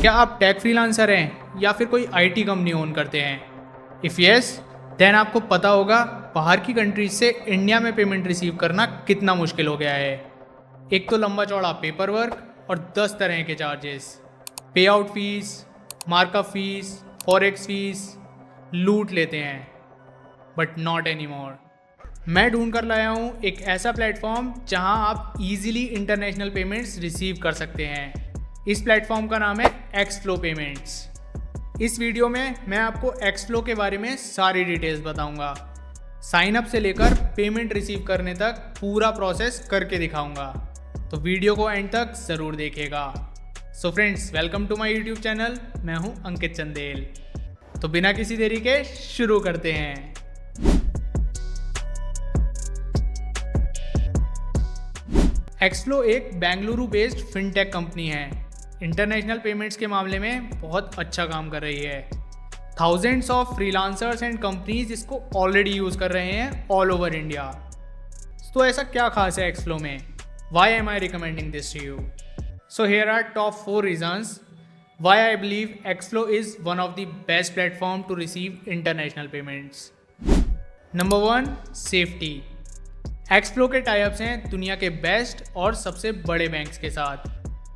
क्या आप take freelancer हैं या फिर कोई आईटी कंपनी ओन करते हैं? इफ़ यस, देन आपको पता होगा बाहर की कंट्रीज से इंडिया में पेमेंट रिसीव करना कितना मुश्किल हो गया है। एक तो लंबा चौड़ा पेपर वर्क और 10 तरह के चार्जेस, पे out fees, markup fees, forex fees लूट लेते हैं। But not any more. मैं ढूंढ कर लाया हूँ एक ऐसा प्लेटफॉर्म जहाँ आप इजीली इंटरनेशनल पेमेंट्स रिसीव कर सकते हैं। इस प्लेटफॉर्म का नाम है एक्सफ्लो पेमेंट्स। इस वीडियो में मैं आपको एक्सफ्लो के बारे में सारी डिटेल्स बताऊंगा। साइन अप से लेकर पेमेंट रिसीव करने तक पूरा प्रोसेस करके दिखाऊंगा, तो वीडियो को एंड तक ज़रूर देखिएगा। So friends, welcome to my YouTube channel. मैं हूं अंकित चंदेल। तो बिना किसी देरी के शुरू करते हैं। एक्सफ्लो एक बेंगलुरु बेस्ड फिनटेक कंपनी है। इंटरनेशनल पेमेंट्स के मामले में बहुत अच्छा काम कर रही है। Thousands of freelancers and companies इसको ऑलरेडी यूज़ कर रहे हैं ऑल ओवर इंडिया। तो ऐसा क्या खास है एक्सफ्लो में? Why am I recommending this to you? So here are top 4 reasons why I believe Xflow is one of the best platform to receive international payments. Number 1, safety. Xflow के types हैं दुनिया के best और सबसे बड़े banks के साथ।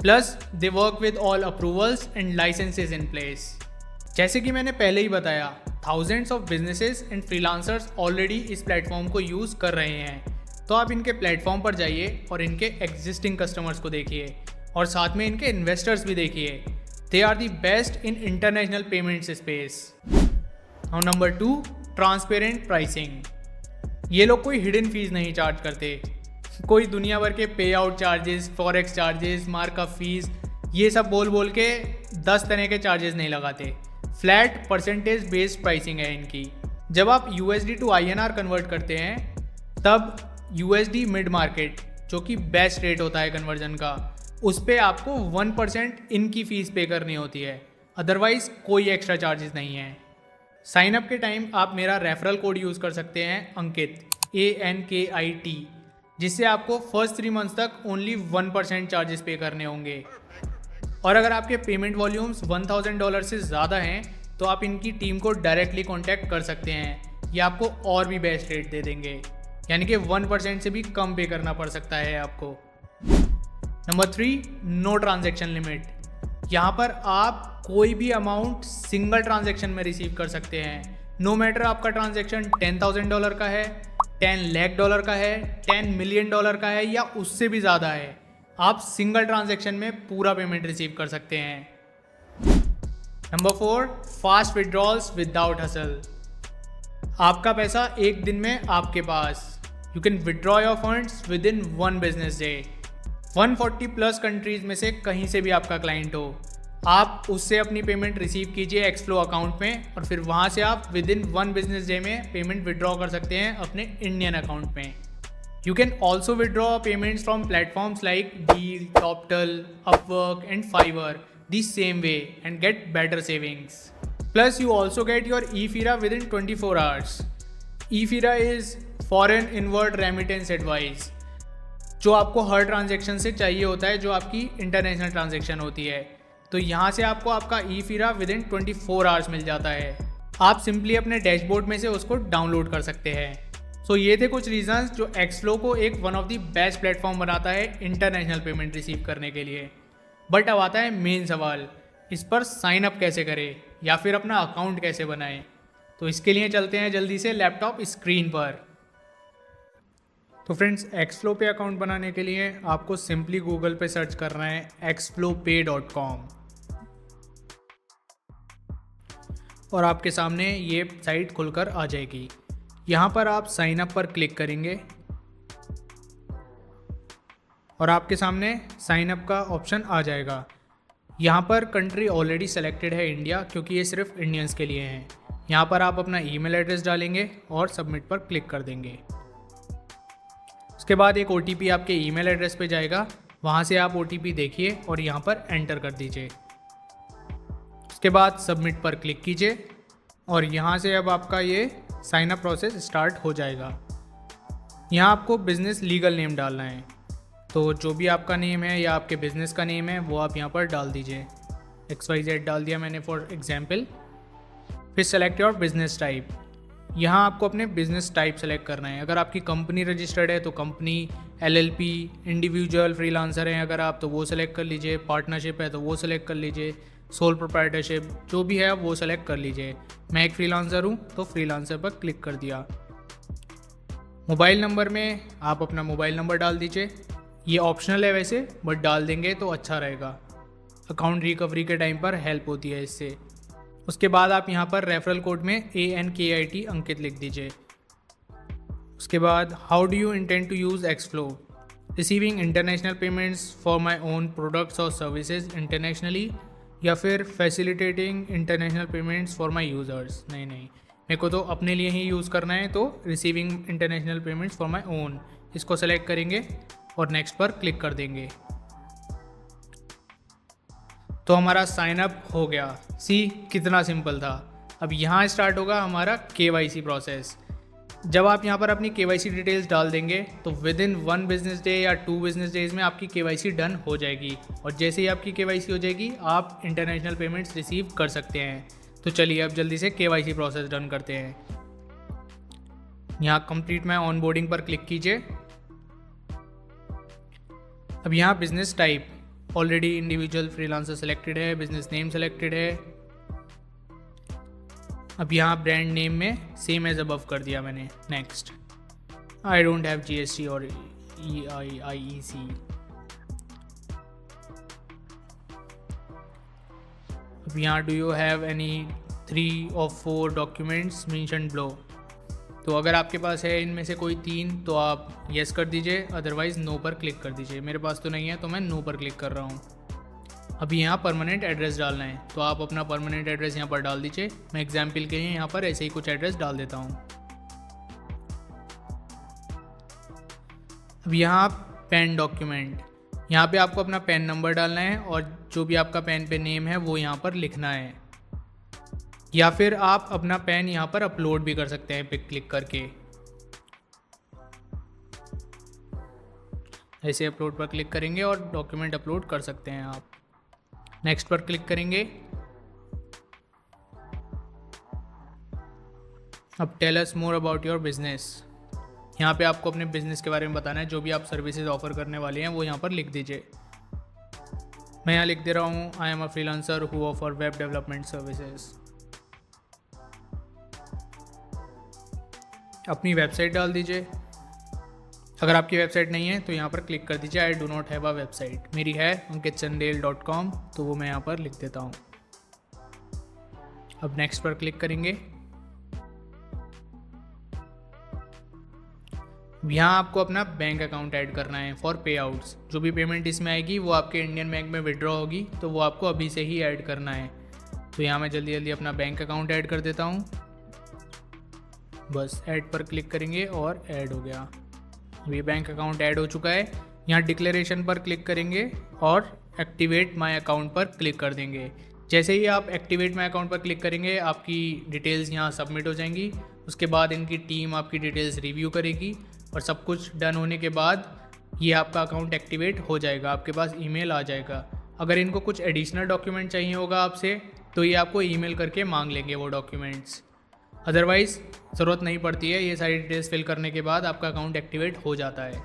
Plus they work with all approvals and licences in place. जैसे कि मैंने पहले ही बताया, thousands of businesses and freelancers already इस प्लेटफॉर्म को यूज़ कर रहे हैं। तो आप इनके प्लेटफॉर्म पर जाइए और इनके एग्जिस्टिंग कस्टमर्स को देखिए और साथ में इनके इन्वेस्टर्स भी देखिए। They are the best in international payments space. और नंबर 2, ट्रांसपेरेंट प्राइसिंग। ये लोग कोई हिडन फीस नहीं चार्ज करते। कोई दुनिया भर के पे out charges, forex charges, markup fees, ये सब बोल बोल के 10 तरह के चार्जेस नहीं लगाते। फ्लैट परसेंटेज बेस्ड प्राइसिंग है इनकी। जब आप USD टू INR कन्वर्ट करते हैं तब USD मिड मार्केट, जो कि बेस्ट रेट होता है कन्वर्जन का, उस पर आपको 1% इनकी फ़ीस पे करनी होती है। अदरवाइज़ कोई एक्स्ट्रा चार्जेस नहीं है। साइन अप के टाइम आप मेरा रेफरल कोड यूज़ कर सकते हैं अंकित, ANKIT, जिससे आपको फर्स्ट 3 मंथ्स तक ओनली 1% चार्जेस पे करने होंगे। और अगर आपके पेमेंट वॉल्यूम्स $1000 से ज़्यादा हैं तो आप इनकी टीम को डायरेक्टली कॉन्टैक्ट कर सकते हैं। ये आपको और भी बेस्ट रेट दे देंगे, यानी कि 1% से भी कम पे करना पड़ सकता है आपको। Number 3, no transaction limit. यहाँ पर आप कोई भी अमाउंट सिंगल ट्रांजैक्शन में रिसीव कर सकते हैं। नो मैटर आपका ट्रांजैक्शन $10,000 का है, $10 लाख का है, $10 मिलियन का है या उससे भी ज़्यादा है, आप सिंगल ट्रांजैक्शन में पूरा पेमेंट रिसीव कर सकते हैं। Number 4, fast withdrawals without hassle. आपका पैसा एक दिन में आपके पास। You can withdraw your funds within 1 business day. 140 plus countries में से कहीं से भी आपका क्लाइंट हो, आप उससे अपनी पेमेंट रिसीव कीजिए एक्सफ्लो अकाउंट में और फिर वहाँ से आप विद इन 1 बिजनेस डे में पेमेंट विड्रॉ कर सकते हैं अपने इंडियन अकाउंट में। You can also withdraw payments from platforms like Deel, Toptal, Upwork and Fiverr the same way and get better savings. Plus you also get your e-FIRA within 24 hours. E-FIRA is foreign inward remittance advice, जो आपको हर transaction से चाहिए होता है, जो आपकी international transaction होती है। तो यहाँ से आपको आपका ई-फीरा विद इन 24 आवर्स मिल जाता है। आप सिंपली अपने डैशबोर्ड में से उसको डाउनलोड कर सकते हैं। सो ये थे कुछ रीजंस जो एक्सफ्लो को एक one of the best platform बनाता है इंटरनेशनल पेमेंट रिसीव करने के लिए। बट अब आता है मेन सवाल, इस पर साइन अप कैसे करें या फिर अपना अकाउंट कैसे बनाएं? तो इसके लिए चलते हैं जल्दी से लैपटॉप स्क्रीन पर। तो फ्रेंड्स, एक्सफ्लो पे अकाउंट बनाने के लिए आपको सिंपली गूगल पे सर्च करना है exflowpay.com और आपके सामने ये साइट खुलकर आ जाएगी। यहाँ पर आप साइन अप पर क्लिक करेंगे और आपके सामने साइन अप का ऑप्शन आ जाएगा। यहाँ पर कंट्री ऑलरेडी सेलेक्टेड है इंडिया, क्योंकि ये सिर्फ इंडियंस के लिए हैं। यहाँ पर आप अपना ईमेल एड्रेस डालेंगे और सबमिट पर क्लिक कर देंगे। उसके बाद एक OTP आपके ईमेल एड्रेस पे जाएगा, वहाँ से आप OTP देखिए और यहाँ पर एंटर कर दीजिए। उसके बाद सबमिट पर क्लिक कीजिए और यहाँ से अब आपका ये साइन अप प्रोसेस स्टार्ट हो जाएगा। यहाँ आपको बिज़नेस लीगल नेम डालना है, तो जो भी आपका नेम है या आपके बिज़नेस का नेम है वो आप यहाँ पर डाल दीजिए। XYZ डाल दिया मैंने फॉर एग्जाम्पल। फिर सेलेक्ट योर बिजनेस टाइप। यहाँ आपको अपने बिजनेस टाइप सेलेक्ट करना है। अगर आपकी कंपनी रजिस्टर्ड है तो कंपनी, LLP, इंडिविजुअल फ्रीलांसर हैं अगर आप तो वो सेलेक्ट कर लीजिए, पार्टनरशिप है तो वो सेलेक्ट कर लीजिए, सोल प्रोप्राइटरशिप जो भी है वो सेलेक्ट कर लीजिए। मैं एक फ्रीलांसर हूँ तो फ्रीलांसर पर क्लिक कर दिया। मोबाइल नंबर में आप अपना मोबाइल नंबर डाल दीजिए। ये ऑप्शनल है वैसे, बट डाल देंगे तो अच्छा रहेगा। अकाउंट रिकवरी के टाइम पर हेल्प होती है इससे। उसके बाद आप यहाँ पर रेफरल कोड में ANKIT अंकित लिख दीजिए। उसके बाद how do you intend to use Xflow? Receiving international payments for my own products और सर्विसेज इंटरनेशनली, या फिर facilitating international payments for my users. नहीं, मेरे को तो अपने लिए ही यूज़ करना है, तो receiving international payments for my own इसको सेलेक्ट करेंगे और नेक्स्ट पर क्लिक कर देंगे। तो हमारा साइन अप हो गया। सी कितना सिंपल था। अब यहाँ स्टार्ट होगा हमारा KYC प्रोसेस। जब आप यहाँ पर अपनी KYC डिटेल्स डाल देंगे तो विद इन 1 बिजनेस डे या 2 बिजनेस डेज में आपकी KYC डन हो जाएगी। और जैसे ही आपकी KYC हो जाएगी आप इंटरनेशनल पेमेंट्स रिसीव कर सकते हैं। तो चलिए अब जल्दी से KYC प्रोसेस डन करते हैं। यहाँ कंप्लीट माय ऑनबोर्डिंग पर क्लिक कीजिए। अब यहाँ business type already individual freelancer selected है, बिजनेस नेम सेलेक्टेड है। अब यहाँ ब्रांड नेम में सेम एज अबव कर दिया मैंने। Next. I don't have GST और EIC। अब यहाँ do you have any 3 or 4 documents mentioned below. तो अगर आपके पास है इनमें से कोई 3 तो आप येस कर दीजिए, अदरवाइज़ नो पर क्लिक कर दीजिए। मेरे पास तो नहीं है तो मैं नो पर क्लिक कर रहा हूँ। अभी यहाँ परमानेंट एड्रेस डालना है तो आप अपना परमानेंट एड्रेस यहाँ पर डाल दीजिए। मैं एग्जाम्पल के लिए यहाँ पर ऐसे ही कुछ एड्रेस डाल देता हूँ। अब यहाँ पैन डॉक्यूमेंट, यहाँ पे आपको अपना पैन नंबर डालना है और जो भी आपका पैन पे नेम है वो यहाँ पर लिखना है, या फिर आप अपना पैन यहाँ पर अपलोड भी कर सकते हैं पे क्लिक करके। ऐसे अपलोड पर क्लिक करेंगे और डॉक्यूमेंट अपलोड कर सकते हैं आप। नेक्स्ट पर क्लिक करेंगे। अब tell us more about your business. यहाँ पे आपको अपने बिजनेस के बारे में बताना है। जो भी आप सर्विसेज ऑफर करने वाले हैं वो यहाँ पर लिख दीजिए। मैं यहाँ लिख दे रहा हूँ I am a freelancer who offer web development services. अपनी वेबसाइट डाल दीजिए। अगर आपकी वेबसाइट नहीं है तो यहाँ पर क्लिक कर दीजिए I do not have a website. मेरी है ankitchandel.com, तो वो मैं यहाँ पर लिख देता हूँ। अब नेक्स्ट पर क्लिक करेंगे। यहाँ आपको अपना बैंक अकाउंट ऐड करना है फॉर पे आउट्स। जो भी पेमेंट इसमें आएगी वो आपके इंडियन बैंक में विड्रॉ होगी, तो वो आपको अभी से ही ऐड करना है। तो यहाँ मैं जल्दी जल्दी अपना बैंक अकाउंट ऐड कर देता हूँ। बस ऐड पर क्लिक करेंगे और ऐड हो गया। ये बैंक अकाउंट ऐड हो चुका है। यहाँ डिक्लेरेशन पर क्लिक करेंगे और एक्टिवेट माय अकाउंट पर क्लिक कर देंगे। जैसे ही आप एक्टिवेट माय अकाउंट पर क्लिक करेंगे आपकी डिटेल्स यहाँ सबमिट हो जाएंगी। उसके बाद इनकी टीम आपकी डिटेल्स रिव्यू करेगी और सब कुछ डन होने के बाद ये आपका अकाउंट एक्टिवेट हो जाएगा। आपके पास ईमेल आ जाएगा। अगर इनको कुछ एडिशनल डॉक्यूमेंट चाहिए होगा आपसे तो ये आपको ईमेल करके मांग लेंगे वो डॉक्यूमेंट्स। अदरवाइज़ ज़रूरत नहीं पड़ती है। ये सारी डिटेल्स फिल करने के बाद आपका अकाउंट एक्टिवेट हो जाता है।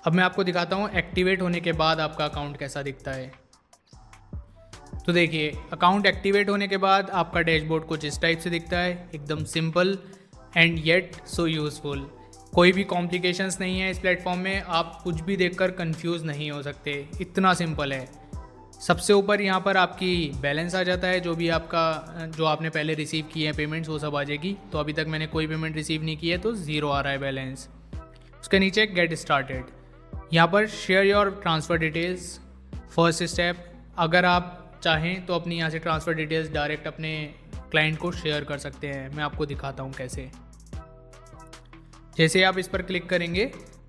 अब मैं आपको दिखाता हूँ एक्टिवेट होने के बाद आपका अकाउंट कैसा दिखता है। तो देखिए अकाउंट एक्टिवेट होने के बाद आपका डैशबोर्ड कुछ इस टाइप से दिखता है, एकदम simple and yet so useful. कोई भी कॉम्प्लिकेशंस नहीं है इस प्लेटफॉर्म में। आप कुछ भी देखकर कंफ्यूज नहीं हो सकते, इतना सिंपल है। सबसे ऊपर यहाँ पर आपकी बैलेंस आ जाता है। जो भी आपका जो आपने पहले रिसीव किए हैं पेमेंट्स वो सब आ जाएगी। तो अभी तक मैंने कोई पेमेंट रिसीव नहीं की है तो 0 आ रहा है बैलेंस। उसके नीचे गेट स्टार्टेड, यहाँ पर share your transfer details first step. अगर आप चाहें तो अपनी यहाँ से ट्रांसफ़र डिटेल्स डायरेक्ट अपने क्लाइंट को शेयर कर सकते हैं। मैं आपको दिखाता हूँ कैसे। जैसे आप इस पर क्लिक करेंगे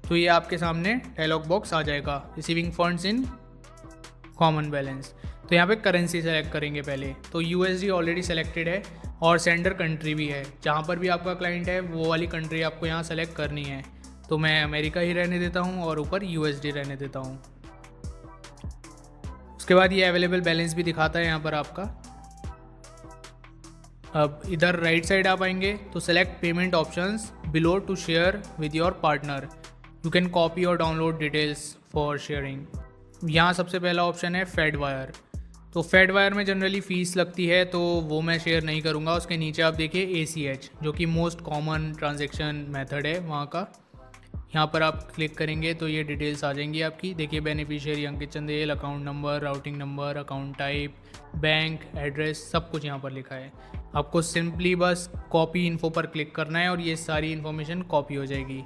तो ये आपके सामने डायलॉग बॉक्स आ जाएगा, receiving funds in common balance. तो यहाँ पे करेंसी सेलेक्ट करेंगे पहले। तो USD ऑलरेडी सेलेक्टेड है और सेंडर कंट्री भी है। जहाँ पर भी आपका क्लाइंट है वो वाली कंट्री आपको यहाँ सेलेक्ट करनी है। तो मैं अमेरिका ही रहने देता हूँ और ऊपर USD रहने देता हूँ। उसके बाद ये अवेलेबल बैलेंस भी दिखाता है यहाँ पर आपका। अब इधर राइट साइड आप आएंगे तो select payment options below to share with your partner, you can copy और डाउनलोड डिटेल्स फॉर शेयरिंग। यहाँ सबसे पहला ऑप्शन है फेडवायर। तो फेडवायर में जनरली फ़ीस लगती है तो वो मैं शेयर नहीं करूँगा। उसके नीचे आप देखिए ACH जो कि मोस्ट कॉमन ट्रांजैक्शन मेथड है वहाँ का। यहाँ पर आप क्लिक करेंगे तो ये डिटेल्स आ जाएंगी आपकी। देखिए beneficiary Ankit Chandel, account number, routing number, account type, bank address, सब कुछ यहाँ पर लिखा है। आपको सिंपली बस कॉपी इन्फो पर क्लिक करना है और ये सारी इन्फॉर्मेशन कॉपी हो जाएगी।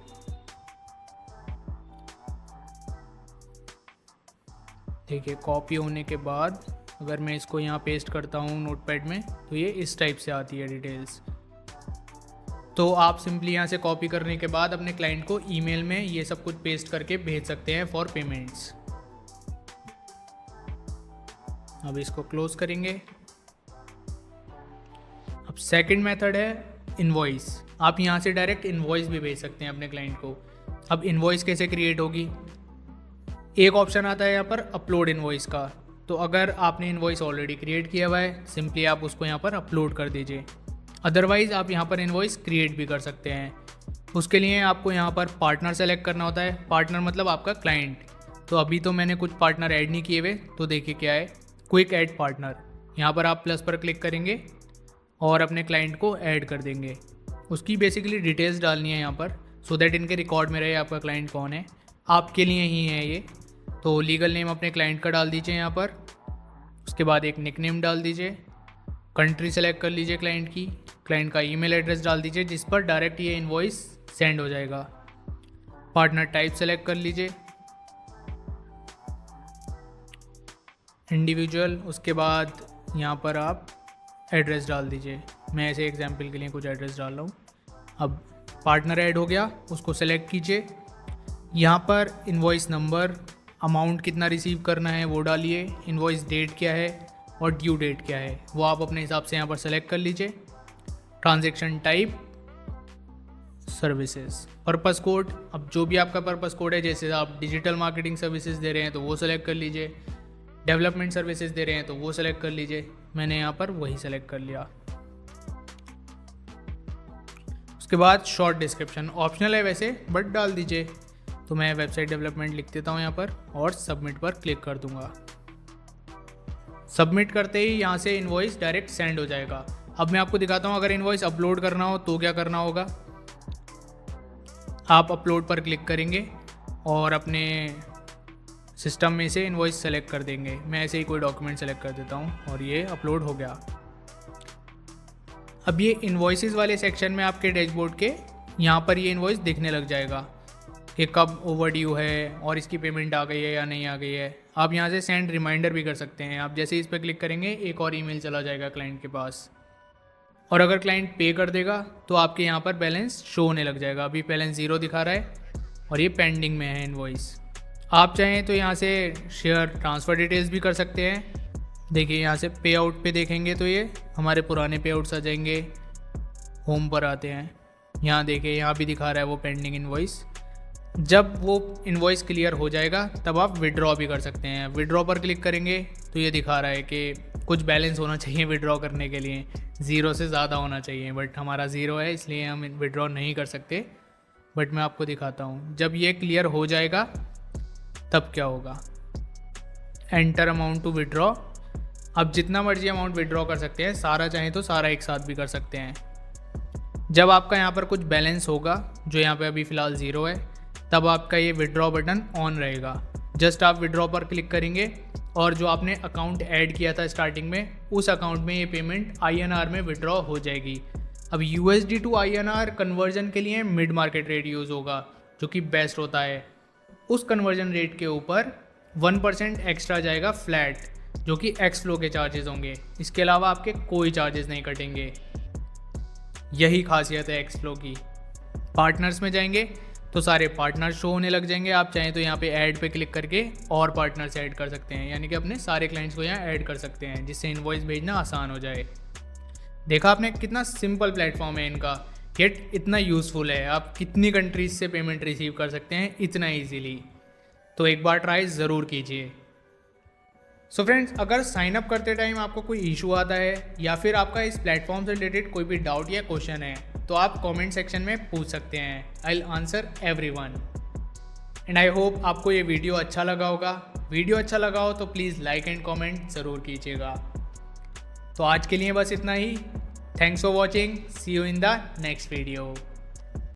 देखिए कॉपी होने के बाद अगर मैं इसको यहाँ पेस्ट करता हूँ नोटपैड में तो ये इस टाइप से आती है डिटेल्स। तो आप सिंपली यहाँ से कॉपी करने के बाद अपने क्लाइंट को ईमेल में ये सब कुछ पेस्ट करके भेज सकते हैं फॉर पेमेंट्स। अब इसको क्लोज करेंगे। अब सेकंड मेथड है इनवॉइस। आप यहाँ से डायरेक्ट इनवॉइस भी भेज सकते हैं अपने क्लाइंट को। अब इनवॉइस कैसे क्रिएट होगी? एक ऑप्शन आता है यहाँ पर अपलोड इनवॉइस का। तो अगर आपने इनवॉइस ऑलरेडी क्रिएट किया हुआ है सिंपली आप उसको यहाँ पर अपलोड कर दीजिए। अदरवाइज़ आप यहाँ पर इनवॉइस क्रिएट भी कर सकते हैं। उसके लिए आपको यहाँ पर पार्टनर सेलेक्ट करना होता है। पार्टनर मतलब आपका क्लाइंट। तो अभी तो मैंने कुछ पार्टनर ऐड नहीं किए हुए, तो देखिए क्या है, क्विक ऐड पार्टनर। यहाँ पर आप प्लस पर क्लिक करेंगे और अपने क्लाइंट को ऐड कर देंगे। उसकी बेसिकली डिटेल्स डालनी है यहाँ पर सो दैट इनके रिकॉर्ड में रहे आपका क्लाइंट कौन है। आपके लिए ही है ये। तो लीगल नेम अपने क्लाइंट का डाल दीजिए यहाँ पर। उसके बाद एक निक नेम डाल दीजिए। कंट्री सेलेक्ट कर लीजिए क्लाइंट की। क्लाइंट का ईमेल एड्रेस डाल दीजिए जिस पर डायरेक्ट ये इनवॉइस सेंड हो जाएगा। पार्टनर टाइप सेलेक्ट कर लीजिए, इंडिविजुअल। उसके बाद यहाँ पर आप एड्रेस डाल दीजिए। मैं ऐसे एग्जांपल के लिए कुछ एड्रेस डाल रहा हूँ। अब पार्टनर ऐड हो गया, उसको सेलेक्ट कीजिए। यहाँ पर इनवॉइस नंबर, अमाउंट कितना रिसीव करना है वो डालिए, इनवॉइस डेट क्या है और ड्यू डेट क्या है वो आप अपने हिसाब से यहाँ पर सेलेक्ट कर लीजिए। Transaction type, services, purpose code. अब जो भी आपका पर्पस कोड है, जैसे आप डिजिटल मार्केटिंग सर्विसेज दे रहे हैं तो वो सेलेक्ट कर लीजिए, डेवलपमेंट सर्विसेज दे रहे हैं तो वो सेलेक्ट कर लीजिए। मैंने यहाँ पर वही सेलेक्ट कर लिया। उसके बाद शॉर्ट डिस्क्रिप्शन ऑप्शनल है वैसे, बट डाल दीजिए। तो मैं वेबसाइट डेवलपमेंट लिख देता हूँ यहाँ पर और सबमिट पर क्लिक कर दूंगा। सबमिट करते ही यहाँ से इनवॉइस डायरेक्ट सेंड हो जाएगा। अब मैं आपको दिखाता हूँ अगर इनवॉइस अपलोड करना हो तो क्या करना होगा। आप अपलोड पर क्लिक करेंगे और अपने सिस्टम में से इनवॉइस सेलेक्ट कर देंगे। मैं ऐसे ही कोई डॉक्यूमेंट सेलेक्ट कर देता हूँ और ये अपलोड हो गया। अब ये इनवॉइसेस वाले सेक्शन में आपके डैशबोर्ड के यहाँ पर ये इनवॉइस दिखने लग जाएगा कि कब ओवरड्यू है और इसकी पेमेंट आ गई है या नहीं आ गई है। आप यहाँ से सेंड रिमाइंडर भी कर सकते हैं। आप जैसे इस पर क्लिक करेंगे एक और ईमेल चला जाएगा क्लाइंट के पास, और अगर क्लाइंट पे कर देगा तो आपके यहाँ पर बैलेंस शो होने लग जाएगा। अभी बैलेंस 0 दिखा रहा है और ये पेंडिंग में है इनवॉइस। आप चाहें तो यहाँ से शेयर ट्रांसफ़र डिटेल्स भी कर सकते हैं। देखिए यहाँ से पे आउट पे देखेंगे तो ये हमारे पुराने पे आउट्स आ जाएंगे। होम पर आते हैं, यहाँ देखिए यहाँ भी दिखा रहा है वो पेंडिंग इनवॉइस। जब वो इनवॉइस क्लियर हो जाएगा तब आप विड्रॉ भी कर सकते हैं। विड्रॉ पर क्लिक करेंगे तो ये दिखा रहा है कि कुछ बैलेंस होना चाहिए विड्रॉ करने के लिए, 0 से ज़्यादा होना चाहिए, बट हमारा 0 है इसलिए हम विड्रॉ नहीं कर सकते। बट मैं आपको दिखाता हूँ जब ये क्लियर हो जाएगा तब क्या होगा। Enter amount to withdraw. अब जितना मर्जी अमाउंट विड्रॉ कर सकते हैं, सारा चाहें तो सारा एक साथ भी कर सकते हैं। जब आपका यहाँ पर कुछ बैलेंस होगा जो यहाँ पे अभी फ़िलहाल 0 है, तब आपका ये विड्रॉ बटन ऑन रहेगा। जस्ट आप विड्रॉ पर क्लिक करेंगे और जो आपने अकाउंट ऐड किया था स्टार्टिंग में, उस अकाउंट में ये पेमेंट INR में विड्रॉ हो जाएगी। अब USD टू INR कन्वर्जन के लिए मिड मार्केट रेट यूज़ होगा जो कि बेस्ट होता है। उस कन्वर्जन रेट के ऊपर 1% एक्स्ट्रा जाएगा फ्लैट, जो कि एक्सफ्लो के चार्जेस होंगे। इसके अलावा आपके कोई चार्जेस नहीं कटेंगे। यही खासियत है एक्सफ्लो की। पार्टनर्स में जाएंगे तो सारे पार्टनर शो होने लग जाएंगे। आप चाहें तो यहाँ पे ऐड पे क्लिक करके और पार्टनर्स ऐड कर सकते हैं, यानी कि अपने सारे क्लाइंट्स को यहाँ ऐड कर सकते हैं जिससे इनवॉइस भेजना आसान हो जाए। देखा आपने कितना सिंपल प्लेटफॉर्म है इनका, येट इतना यूज़फुल है। आप कितनी कंट्रीज से पेमेंट रिसीव कर सकते हैं इतना ईजीली। तो एक बार ट्राई ज़रूर कीजिए। सो फ्रेंड्स, अगर साइन अप करते टाइम आपको कोई इशू आता है या फिर आपका इस प्लेटफॉर्म से रिलेटेड कोई भी डाउट या क्वेश्चन है तो आप कमेंट सेक्शन में पूछ सकते हैं। I will answer everyone. And I hope आपको ये वीडियो अच्छा लगा होगा। वीडियो अच्छा लगा हो तो प्लीज़ लाइक एंड कमेंट ज़रूर कीजिएगा। तो आज के लिए बस इतना ही। Thanks for watching. See you in the next video.